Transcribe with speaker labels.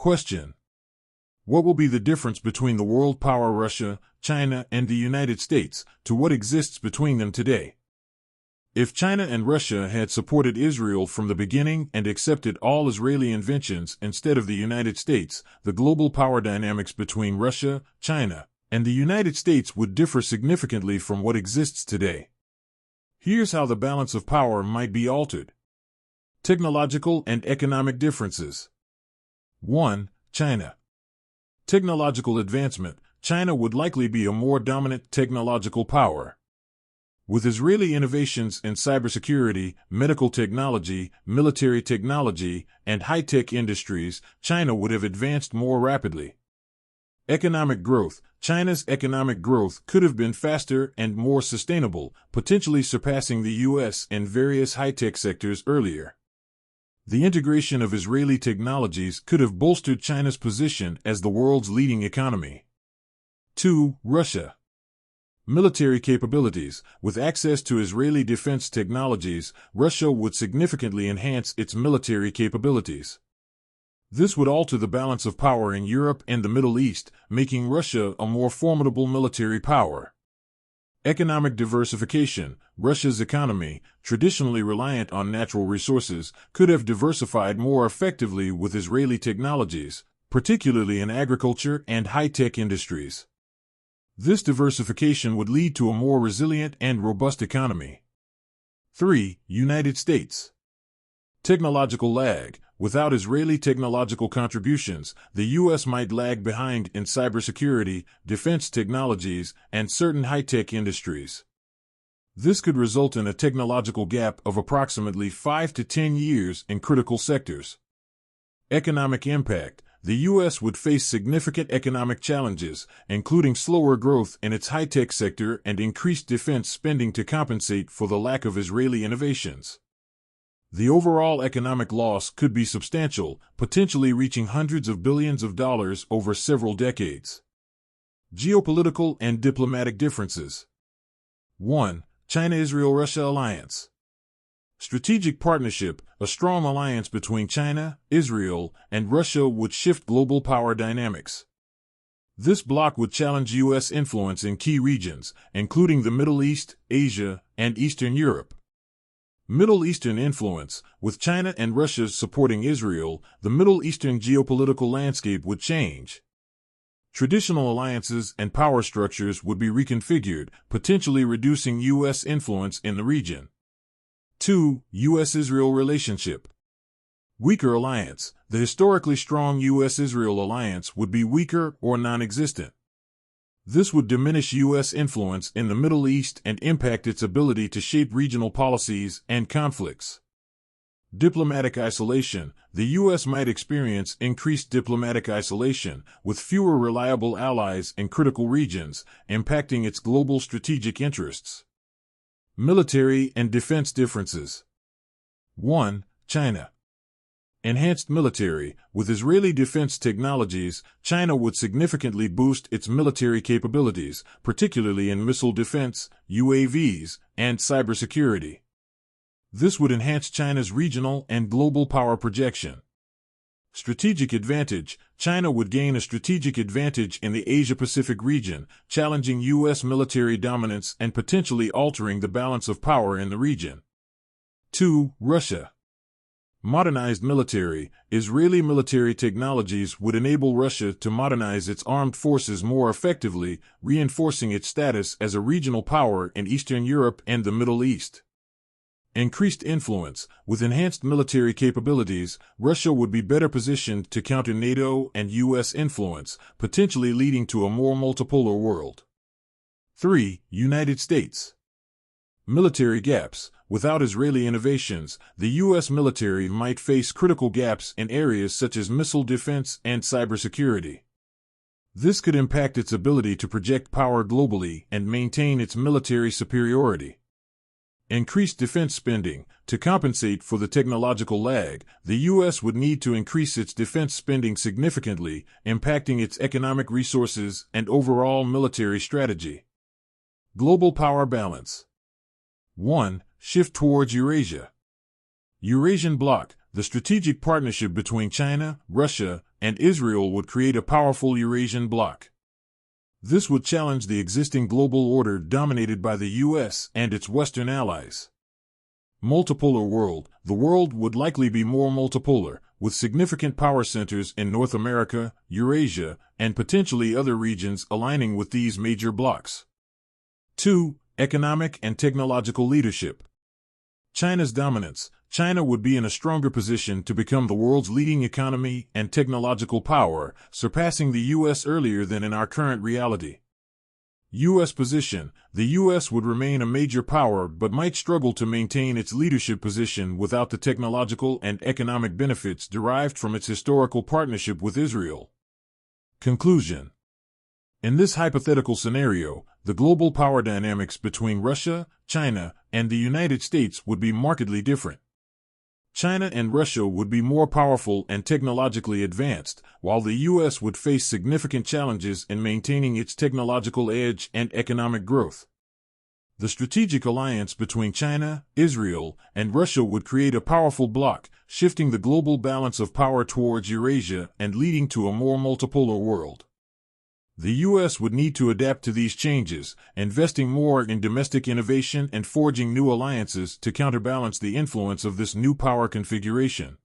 Speaker 1: Question: what will be the difference between the world power Russia, China, and the United States to what exists between them today? If China and Russia had supported Israel from the beginning and accepted all Israeli inventions instead of the United States, the global power dynamics between Russia, China, and the United States would differ significantly from what exists today. Here's how the balance of power might be altered. Technological and economic differences. 1. China. Technological advancement. China would likely be a more dominant technological power. With Israeli innovations in cybersecurity, medical technology, military technology, and high-tech industries, China would have advanced more rapidly. Economic growth. China's economic growth could have been faster and more sustainable, potentially surpassing the U.S. in various high-tech sectors earlier. The integration of Israeli technologies could have bolstered China's position as the world's leading economy. 2. Russia. Military capabilities. With access to Israeli defense technologies, Russia would significantly enhance its military capabilities. This would alter the balance of power in Europe and the Middle East, making Russia a more formidable military power. Economic diversification. Russia's economy, traditionally reliant on natural resources, could have diversified more effectively with Israeli technologies, particularly in agriculture and high-tech industries. This diversification would lead to a more resilient and robust economy. 3. United States. Technological lag. Without Israeli technological contributions, the U.S. might lag behind in cybersecurity, defense technologies, and certain high-tech industries. This could result in a technological gap of approximately 5 to 10 years in critical sectors. Economic impact. The U.S. would face significant economic challenges, including slower growth in its high-tech sector and increased defense spending to compensate for the lack of Israeli innovations. The overall economic loss could be substantial, potentially reaching hundreds of billions of dollars over several decades. Geopolitical and diplomatic differences. 1. China-Israel-Russia alliance. Strategic partnership. A strong alliance between China, Israel, and Russia would shift global power dynamics. This bloc would challenge U.S. influence in key regions, including the Middle East, Asia, and Eastern Europe. Middle Eastern influence. With China and Russia supporting Israel, the Middle Eastern geopolitical landscape would change. Traditional alliances and power structures would be reconfigured, potentially reducing U.S. influence in the region. 2. U.S.-Israel relationship. Weaker alliance. The historically strong U.S.-Israel alliance would be weaker or non-existent. This would diminish U.S. influence in the Middle East and impact its ability to shape regional policies and conflicts. Diplomatic isolation. The U.S. might experience increased diplomatic isolation, with fewer reliable allies in critical regions, impacting its global strategic interests. Military and defense differences. 1. China. Enhanced military. With Israeli defense technologies, China would significantly boost its military capabilities, particularly in missile defense, UAVs, and cybersecurity. This would enhance China's regional and global power projection. Strategic advantage. China would gain a strategic advantage in the Asia-Pacific region, challenging U.S. military dominance and potentially altering the balance of power in the region. 2. Russia. Modernized military. Israeli military technologies would enable Russia to modernize its armed forces more effectively, reinforcing its status as a regional power in Eastern Europe and the Middle East. Increased influence. With enhanced military capabilities, Russia would be better positioned to counter NATO and U.S. influence, potentially leading to a more multipolar world. 3. United States. Military gaps. Without Israeli innovations, the U.S. military might face critical gaps in areas such as missile defense and cybersecurity. This could impact its ability to project power globally and maintain its military superiority. Increased defense spending. To compensate for the technological lag, the U.S. would need to increase its defense spending significantly, impacting its economic resources and overall military strategy. Global power balance. 1. Shift towards Eurasia. Eurasian bloc. The strategic partnership between China, Russia, and Israel would create a powerful Eurasian bloc. This would challenge the existing global order dominated by the US and its Western allies. Multipolar world. The world would likely be more multipolar, with significant power centers in North America, Eurasia, and potentially other regions aligning with these major blocs. 2. Economic and technological leadership. China's dominance. China would be in a stronger position to become the world's leading economy and technological power, surpassing the US earlier than in our current reality. U.S. position. The U.S. would remain a major power but might struggle to maintain its leadership position without the technological and economic benefits derived from its historical partnership with Israel. Conclusion. In this hypothetical scenario, the global power dynamics between Russia, China, and the United States would be markedly different. China and Russia would be more powerful and technologically advanced, while the U.S. would face significant challenges in maintaining its technological edge and economic growth. The strategic alliance between China, Israel, and Russia would create a powerful bloc, shifting the global balance of power towards Eurasia and leading to a more multipolar world. The U.S. would need to adapt to these changes, investing more in domestic innovation and forging new alliances to counterbalance the influence of this new power configuration.